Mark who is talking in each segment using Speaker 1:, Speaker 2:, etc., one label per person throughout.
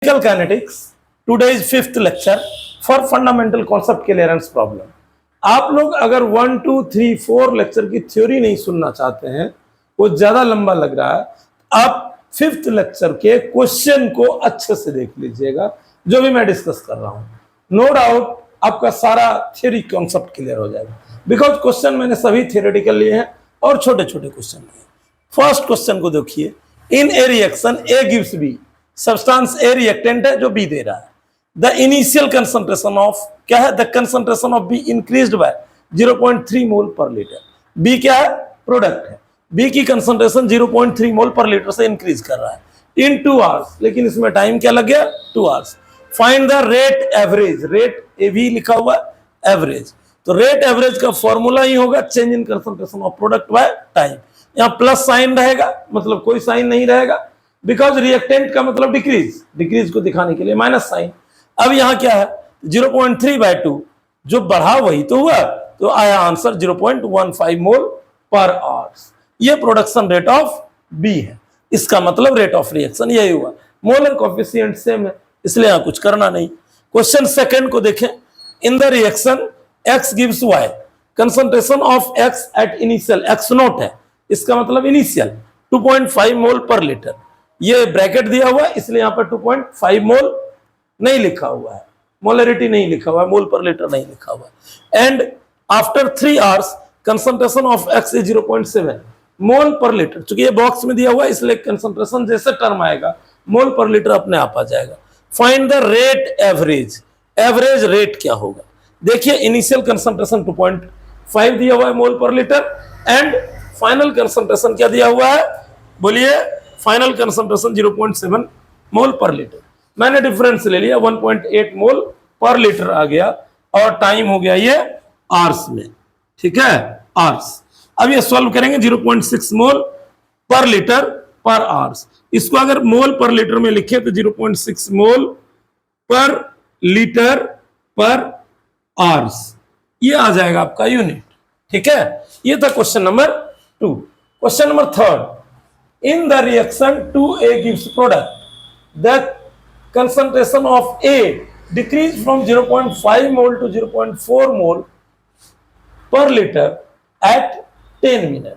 Speaker 1: Physical kinetics. Today is 5th lecture for fundamental concept clearance problem. आप लोग अगर 1, 2, 3, 4 lecture की थ्योरी नहीं सुनना चाहते हैं, वो ज्यादा लंबा लग रहा है, आप 5th लेक्चर के क्वेश्चन को अच्छे से देख लीजिएगा जो भी मैं डिस्कस कर रहा हूं. नो डाउट आपका सारा थ्योरी कॉन्सेप्ट क्लियर हो जाएगा, बिकॉज क्वेश्चन मैंने सभी थियोरेटिकल लिए हैं और छोटे छोटे क्वेश्चन लिए. फर्स्ट क्वेश्चन को देखिए. In a reaction A gives B. Substance A reactant है जो बी दे रहा है. द इनिशियल कंसंट्रेशन ऑफ क्या है? The concentration of be increased by 0.3 मोल पर लीटर. बी क्या है? प्रोडक्ट है. बी की कंसंट्रेशन 0.3 मोल पर लीटर से इंक्रीज कर रहा है इन 2 आवर्स. लेकिन इसमें टाइम क्या लग गया? 2 hours. Find the rate average. Rate A भी लिखा हुआ है, एवरेज. तो रेट एवरेज का फॉर्मूला ही होगा change in concentration of product by time. यहाँ प्लस साइन रहेगा, मतलब कोई साइन नहीं रहेगा, बिकॉज रिएक्टेंट का मतलब डिक्रीज. डिक्रीज को दिखाने के लिए माइनस साइन. अब यहां क्या है? 0.3/2 जो बढ़ा वही तो हुआ, तो आया आंसर 0.15 मोल पर आवर्स. ये प्रोडक्शन रेट ऑफ बी है. इसका मतलब रेट ऑफ रिएक्शन यही हुआ. मोलर कोएफिशिएंट सेम है, इसलिए यहां कुछ करना नहीं. क्वेश्चन सेकंड को देखें. In the reaction x gives y. Concentration of x at initial, x note है, इसका मतलब इनिशियल 2.5 मोल पर लीटर. ये ब्रैकेट दिया हुआ है, इसलिए यहां पर 2.5 मोल नहीं लिखा हुआ है, मोलरिटी नहीं लिखा हुआ है, मोल पर लीटर नहीं लिखा हुआ है. And after 3 hours concentration of x is 0.7 मोल पर लीटर. चूंकि ये बॉक्स में दिया हुआ है, इसलिए कंसंट्रेशन जैसे टर्म आएगा मोल पर लीटर अपने आप आ जाएगा. Find the rate average. Average rate क्या होगा? देखिए, इनिशियल कंसंट्रेशन 2.5 दिया हुआ है मोल पर लीटर, एंड फाइनल कंसंट्रेशन क्या दिया हुआ है? बोलिए. फाइनल कंसंट्रेशन 0.7 मोल पर लीटर. मैंने डिफरेंस ले लिया, 1.8 मोल पर लीटर आ गया, और टाइम हो गया ये आवर्स में. ठीक है, आवर्स. अब ये सॉल्व करेंगे. 0.6 मोल पर लीटर पर आवर्स. इसको अगर मोल पर लीटर में लिखे तो 0.6 मोल पर लीटर पर आवर्स, ये आ जाएगा आपका यूनिट. ठीक है, ये था question number 2. Question number 3. In the reaction 2A gives product. The concentration of A decreased from 0.5 mole to 0.4 mole per liter at 10 minutes.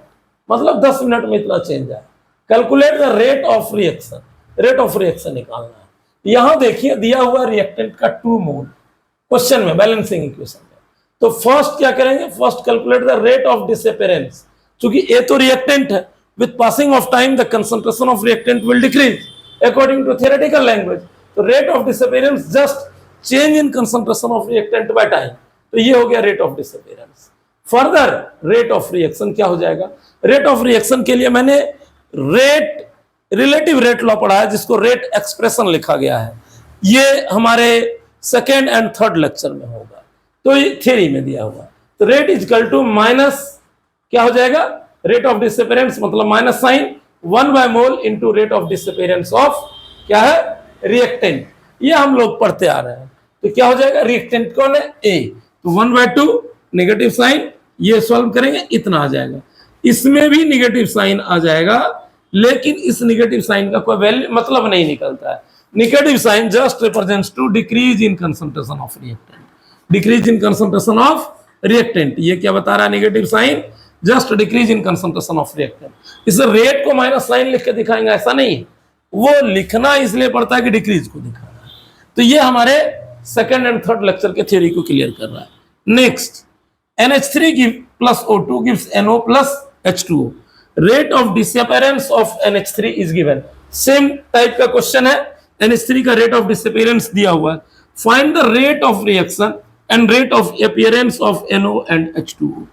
Speaker 1: मतलब 10 मिनट में इतना चेंज है. Calculate the rate of reaction. Rate of reaction निकालना है. यहां देखिए दिया हुआ रिएक्टेंट का 2 मोल क्वेश्चन में, बैलेंसिंग इक्वेशन में. तो फर्स्ट क्या करेंगे? First calculate the rate of disappearance. क्योंकि ए तो रिएक्टेंट है, with passing of time the concentration of reactant will decrease according to theoretical language. तो rate of disappearance just change in concentration of reactant by time. तो ये हो गया rate of disappearance. further rate of reaction क्या हो जाएगा? rate of reaction के लिए मैंने rate relative rate लॉ पढ़ा है, जिसको rate expression लिखा गया है. ये हमारे सेकेंड एंड थर्ड लेक्चर में होगा, तो ये थ्योरी में दिया हुआ. तो rate is equal to minus क्या हो जाएगा? रेट ऑफ डिसअपीयरेंस मतलब माइनस साइन 1/मोल into rate of disappearance of क्या है? रिएक्टेंट. ये हम लोग पढ़ते आ रहे हैं. तो क्या हो जाएगा? रिएक्टेंट कौन है? ए. तो 1/2 नेगेटिव साइन, ये सॉल्व करेंगे, इतना आ जाएगा. इसमें भी नेगेटिव साइन आ जाएगा, लेकिन इस नेगेटिव साइन का कोई वैल्यू मतलब नहीं निकलता है. Negative sign just represents to decrease in concentration of reactant. Decrease in concentration of reactant. ये क्या बता रहा है? Negative sign just decrease in concentration of reactant. इस रेट को माइनस साइन लिख के दिखाएंगे ऐसा नहीं, वो लिखना इसलिए पड़ता है कि डिक्रीज को दिखाना है. तो ये हमारे सेकंड एंड थर्ड लेक्चर के थ्योरी को क्लियर कर रहा है. Next, NH3 plus O2 gives NO plus H2O. Rate of disappearance of NH3 is given. Same type का क्वेश्चन है. NH3 का रेट ऑफ डिसअपीयरेंस दिया हुआ है. Find the rate of reaction and rate of appearance of NO and H2O.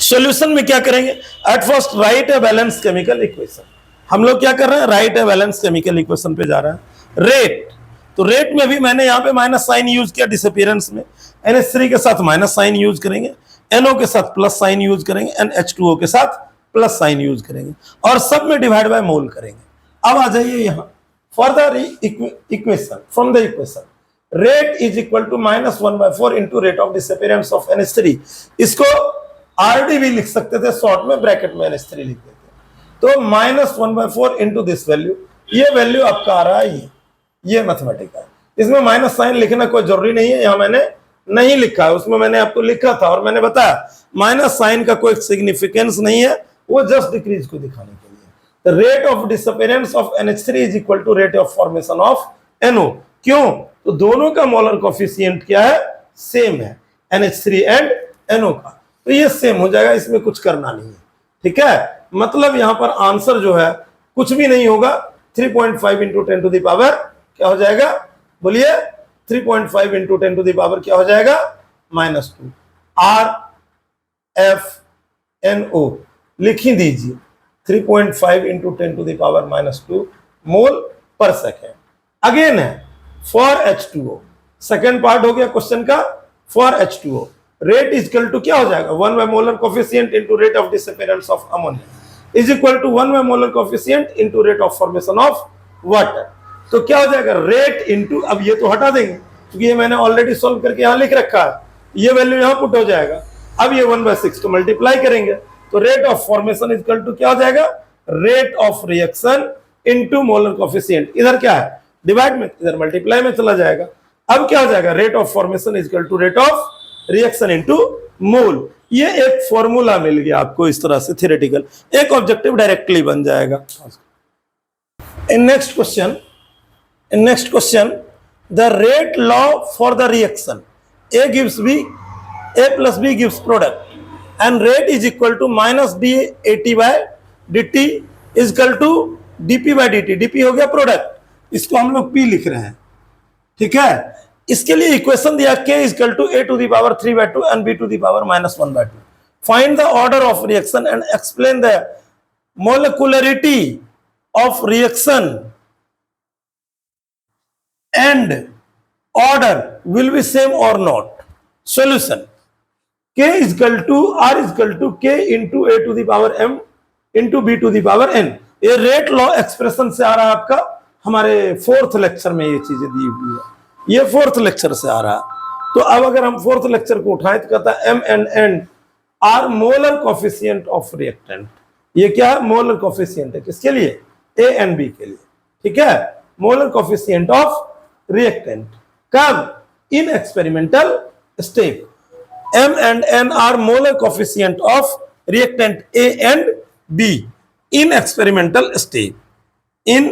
Speaker 1: Solution में क्या करेंगे? At first right a balance chemical equation. हम लोग क्या कर रहे हैं? Right a balance chemical equation पे जा रहे हैं. रेट, तो रेट में भी मैंने यहाँ पे माइनस साइन यूज किया डिसअपीयरेंस में. NH3 के साथ माइनस साइन यूज करेंगे, NO के साथ प्लस साइन यूज करेंगे, एंड H2O के साथ प्लस साइन यूज करेंगे, और सब में डिवाइड बाय मोल करेंगे. अब आ जाइए यहाँ further equation. From the equation rate is equal to -1/4 into rate of disappearance of NH3. इसको RD भी लिख सकते थे शॉर्ट में, ब्रैकेट में NH3 लिख देते. तो -1/4 इंटू दिस वैल्यू, ये वैल्यू आपका आ रहा है ये ये मैथमेटिक है। इसमें माइनस साइन लिखना कोई जरूरी नहीं है, यहाँ मैंने नहीं लिखा है, उसमें मैंने आपको लिखा था और मैंने बताया माइनस साइन का कोई सिग्निफिकेंस नहीं है, वो जस्ट डिक्रीज को दिखाने के लिए। The rate of disappearance of NH3 is equal to rate of formation of NO। क्यों? तो दोनों का मोलर कोफिशिएंट क्या है? सेम है, NH3 एंड NO का, तो ये सेम हो जाएगा, इसमें कुछ करना नहीं है। ठीक है, मतलब यहां पर आंसर जो है कुछ भी नहीं होगा, 3.5 इंटू 10 टू द पावर क्या हो जाएगा? बोलिए, 3.5 इंटू 10 टू द पावर क्या हो जाएगा? -2 RFNO लिख ही दीजिए, 3.5 into 10 to the power -2 mole पर सेकेंड। अगेन है फॉर H2O, सेकेंड पार्ट हो गया क्वेश्चन का। For H2O rate is equal to क्या हो जाएगा? 1 by molar coefficient into rate of disappearance of ammonia is equal to 1 by molar coefficient into rate of formation of water. तो क्या हो जाएगा? रेट इनटू, अब ये तो हटा देंगे क्योंकि ये मैंने ऑलरेडी सॉल्व करके यहां लिख रखा है, ये वैल्यू यहां पुट हो जाएगा। अब ये 1/6 को मल्टीप्लाई करेंगे तो rate of formation is equal to क्या हो जाएगा? Rate of reaction into molar coefficient. इधर क्या है? डिवाइड में, इधर मल्टीप्लाई में चला जाएगा। अब क्या हो जाएगा? Rate of formation is equal to rate of reaction into mole. ये एक फॉर्मूला मिल गया आपको इस तरह से थ्योरेटिकल, एक ऑब्जेक्टिव डायरेक्टली बन जाएगा। In next question the rate law for the reaction A gives B, A plus B gives product and rate is equal to minus dAT by dt is equal to dP by dt। dP हो गया product, इसको हम लोग P लिख रहे हैं। ठीक है, इसके लिए इक्वेशन दिया K is equal to A to the power 3/2 and B to the power -1/2। Find the order of reaction and explain the molecularity of reaction and order will be same or not। Solution: K is equal to R is equal to K into A to the power M into B to the power N। ये rate law expression से आ रहा है आपका, हमारे 4th lecture में ये चीजें दी हुई है, ये 4th लेक्चर से आ रहा है। तो अब अगर हम 4th लेक्चर को उठाएं तो कहता है M and N are molar coefficient of reactant. ये क्या है? मोलर कोफिशिएंट है, किसके लिए? A and B के लिए। ठीक है, मोलर कोफिशिएंट ऑफ रिएक्टेंट कब? In experimental step. M and N are molar coefficient of reactant A and B in experimental state। in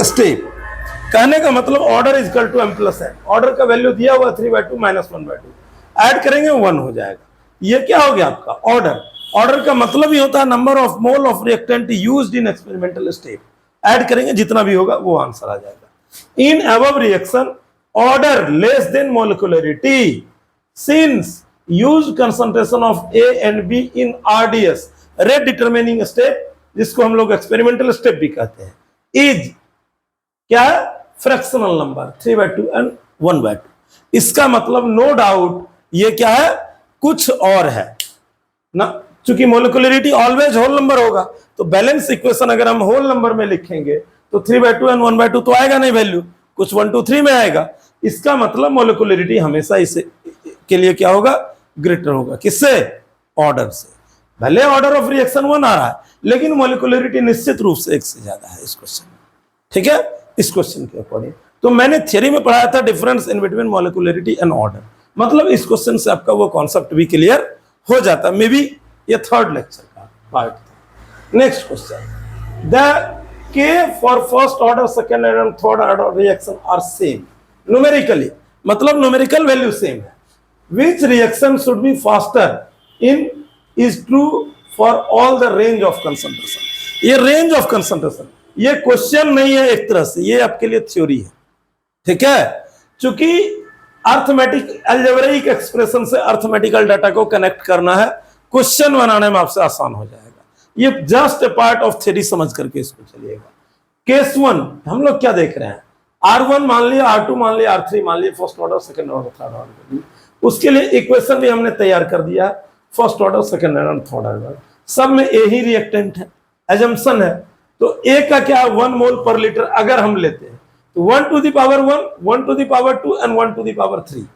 Speaker 1: step कहने का मतलब order is equal to M plus N। Order का value दिया हुआ 3/2 -1/2, add करेंगे 1 हो जाएगा। ये क्या हो गया आपका? ऑर्डर। ऑर्डर का मतलब ही होता है number of mole of reactant used in experimental step. Add करेंगे जितना भी होगा वो आंसर आ जाएगा। In above reaction order less than molecularity since used concentration of A and B in RDS rate determining step, जिसको हम लोग एक्सपेरिमेंटल स्टेप भी कहते हैं, इज क्या है? Fractional number 3/2 and 1/2। इसका मतलब नो डाउट ये क्या है? कुछ और है ना, चूंकि मोलिकुलरिटी ऑलवेज होल नंबर होगा, तो बैलेंस इक्वेशन अगर हम होल नंबर में लिखेंगे तो 3/2 and 1/2 तो आएगा नहीं वैल्यू, कुछ 1 2 3 में आएगा। इसका मतलब मोलिकुलरिटी हमेशा इसे के लिए क्या होगा? ग्रेटर होगा। किससे? ऑर्डर से। भले ऑर्डर ऑफ रिएक्शन 1 आ रहा है लेकिन मोलिकुलरिटी निश्चित रूप से 1 से ज्यादा है इस क्वेश्चन में। ठीक है, इस क्वेश्चन के अकॉर्डिंग। तो मैंने थ्योरी में पढ़ाया था difference in between molecularity and order, मतलब इस क्वेश्चन से आपका वो कॉन्सेप्ट भी क्लियर हो जाता। मे बी ये 3rd लेक्चर का पार्ट था। Next question, the K for first order, second order and third order reaction are same numerically, मतलब numerical value same है। Which reaction should be faster in is true for all the range of concentration। ये range of concentration ये question नहीं है एक तरह से, ये आपके लिए थ्योरी है। ठीक है, चूंकि अर्थमेटिक अलजेब्रिक एक्सप्रेशन से अर्थमेटिकल डाटा को कनेक्ट करना है, क्वेश्चन बनाने में आपसे आसान हो जाएगा। ये just a part of theory समझ करके इसको चलिएगा। केस 1 हम लोग क्या देख रहे हैं? R1 मान लिया, R2 मान लिया, R3 मान लिया, first order, second order, third order. उसके लिए इक्वेशन भी हमने तैयार कर दिया, first order, second order, third order. सब में A ही रिएक्टेंट है, एजम्पशन है। तो A का क्या? 1 मोल पर लीटर अगर हम लेते हैं तो 1 to the power 1, 1 to the power 2 and 1 to the power 3।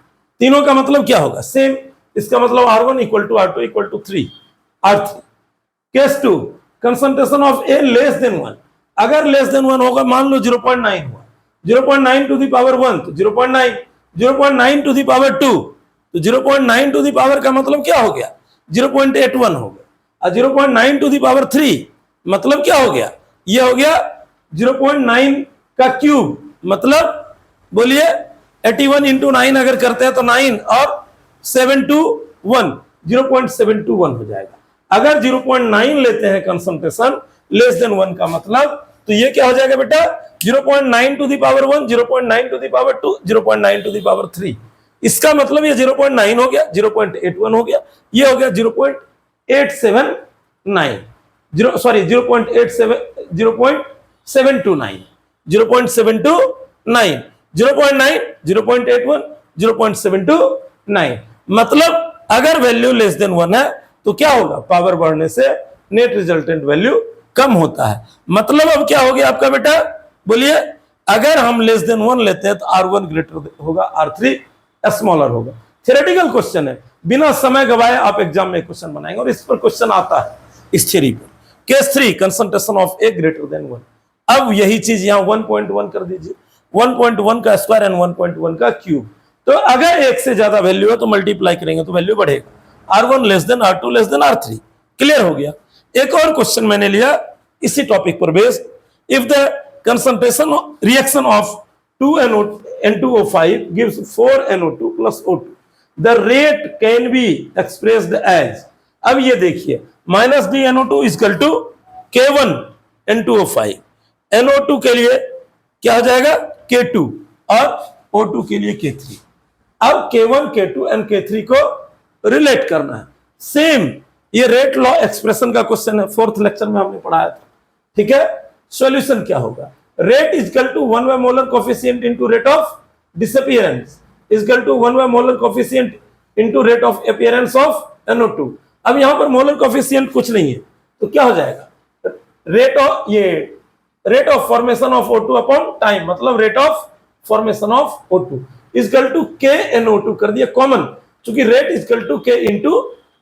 Speaker 1: तीनों का मतलब क्या होगा? सेम। इसका मतलब R1 = R2 = 3 R3। Case 2 concentration of A less than 1, अगर लेस देन 1 होगा, मान लो 0.9 हुआ, 0.9 टू द पावर 1 तो 0.9, 0.9 टू द पावर 2 तो 0.9 टू द पावर का मतलब क्या हो गया, 0.81 हो गया, और 0.9 टू द पावर 3 मतलब क्या हो गया, ये हो गया 0.9 का क्यूब, मतलब बोलिए 81 इंटू 9 अगर करते हैं तो 9 और 721 0.721 हो जाएगा। अगर 0.9 लेते हैं कंसंट्रेशन लेस देन 1 का मतलब, तो ये क्या हो जाएगा बेटा, 0.9 to the power 1, 0.9 to the power 2, 0.9 to the power 3। इसका मतलब ये 0.9 हो गया, 0.81 हो गया, ये हो गया 0.879, 0.729, 0.729, 0.9, 0.81, 0.729। मतलब अगर वैल्यू लेस देन 1 है तो क्या होगा, पावर बढ़ने से नेट रिजल्टेंट वैल्यू कम होता है। मतलब अब क्या हो गया आपका बेटा, बोलिए, अगर हम लेस देन 1 लेते हैं तो R1 ग्रेटर होगा, R3 स्मॉलर होगा। थ्योरेटिकल क्वेश्चन है, बिना समय गवाए आप एग्जाम में क्वेश्चन बनाएंगे और इस पर क्वेश्चन आता है इस थ्योरी पर। Case 3, concentration of A greater than 1। अब यही चीज यहां 1.1 कर दीजिए, 1.1 का स्क्वायर एंड 1.1 का क्यूब। तो अगर एक से ज्यादा वैल्यू है तो मल्टीप्लाई करेंगे तो वैल्यू बढ़ेगा, R1 less than R2 less than R3। Clear हो गया। एक और क्वेश्चन मैंने लिया इसी टॉपिक पर based, if the concentration reaction of 2N2O5 gives 4NO2 plus O2, the rate can be expressed as, अब ये देखिए, minus D NO2 equal to K1 N2O5, NO2 के लिए क्या हो जाएगा K2 और O2 के लिए K3। अब K1 K2 एंड K3 को रिलेट करना है। सेम ये रेट लॉ एक्सप्रेशन का क्वेश्चन है, 4th लेक्चर में हमने पढ़ाया था। ठीक है, सॉल्यूशन क्या होगा, rate equal to 1 by molar coefficient into rate of disappearance equal to 1 by molar coefficient into rate of appearance of NO2। अब यहां पर मोलर कोफिशिएंट कुछ नहीं है तो क्या हो जाएगा, rate of formation of O2 upon time, मतलब rate of formation of O2 equal to K NO2 कर दिया कॉमन, चूंकि rate equal to K into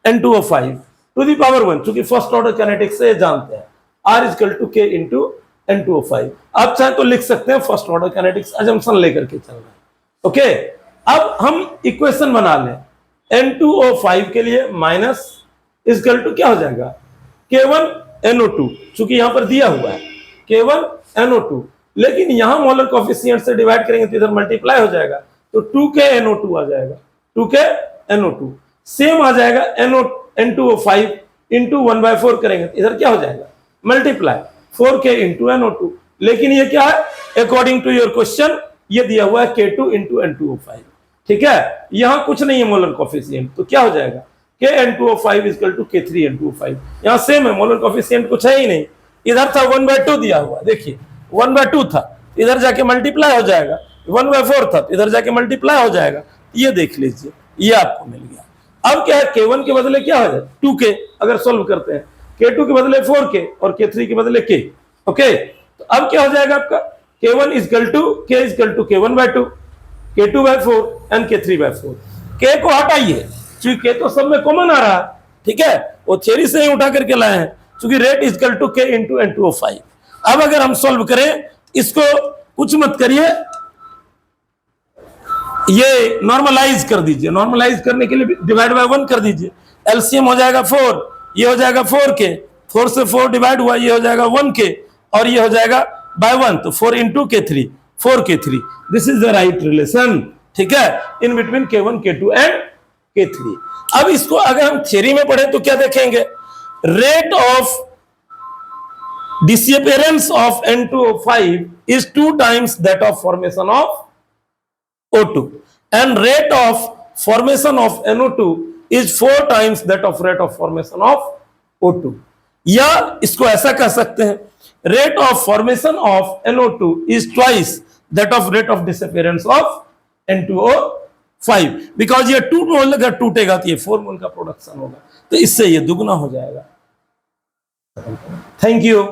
Speaker 1: N2O5 to the power 1, चूंकि फर्स्ट ऑर्डर काइनेटिक्स से जानते हैं, R equal to K into N2O5। आप चाहे तो लिख सकते हैं फर्स्ट ऑर्डर काइनेटिक्स अजम्पशन लेकर के चल रहे हैं। ओके, अब हम इक्वेशन बना लें, N2O5 के लिए माइनस इक्वल टू क्या हो जाएगा K1 NO2, चूंकि यहां पर दिया हुआ है K1 NO2, लेकिन यहां मोलर कोफिशिएंट से डिवाइड करेंगे तो इधर मल्टीप्लाई हो जाएगा तो 2K NO2 आ जाएगा, 2K NO2 सेम आ जाएगा N2O5 इंटू 1/4 करेंगे तो इधर क्या हो जाएगा मल्टीप्लाई 4K इंटू NO2, लेकिन ये क्या है अकॉर्डिंग टू योर क्वेश्चन ये दिया हुआ है K2 इंटू N2O5। ठीक है, यहां कुछ नहीं है मोलर कोफिशिएंट तो क्या हो जाएगा K N2O5 equal to K3 N2O5। यहां सेम है, मोलर कोफिशिएंट कुछ है ही नहीं, इधर था 1/2 दिया हुआ, देखिए 1/2 था, इधर जाके मल्टीप्लाई हो जाएगा, 1/4 था इधर जाके मल्टीप्लाई हो जाएगा, ये देख लीजिए ये आपको मिल गया। अब क्या है K1 के बदले क्या हो जाए 2K, अगर सोल्व करते हैं K2 के बदले 4K और K3 के बदले K। ओके, तो अब क्या हो जाएगा आपका K1 equal to K equal to K1/2, K2/4 and K3/4। K को हटाइए क्योंकि K तो सब में कॉमन आ रहा है। ठीक है, वो थ्योरी से ही उठा करके लाए हैं, क्योंकि rate equal to K into N2O5। अब अगर हम सोल्व करें इसको कुछ मत करिए, ये नॉर्मलाइज कर दीजिए, नॉर्मलाइज करने के लिए डिवाइड बाय 1 कर दीजिए, एलसीएम हो जाएगा 4, ये हो जाएगा 4K, 4 से 4 डिवाइड हुआ ये हो जाएगा 1K और ये हो जाएगा बाय 1 तो 4 into K3 4K3। This is the right relation. ठीक है, in between K1 K2 and K3। अब इसको अगर हम थ्योरी में पढ़े तो क्या देखेंगे, rate of disappearance of N2O5 is 2 times that of formation of O2 and rate of formation of NO2 is 4 times that of rate of formation of O2। या इसको ऐसा कह सकते हैं, rate of formation of NO2 is twice that of rate of disappearance of N2O5, because ये 2 मोल अगर टूटेगा तो ये 4 मोल का प्रोडक्शन होगा, तो इससे ये दुगना हो जाएगा। Thank you.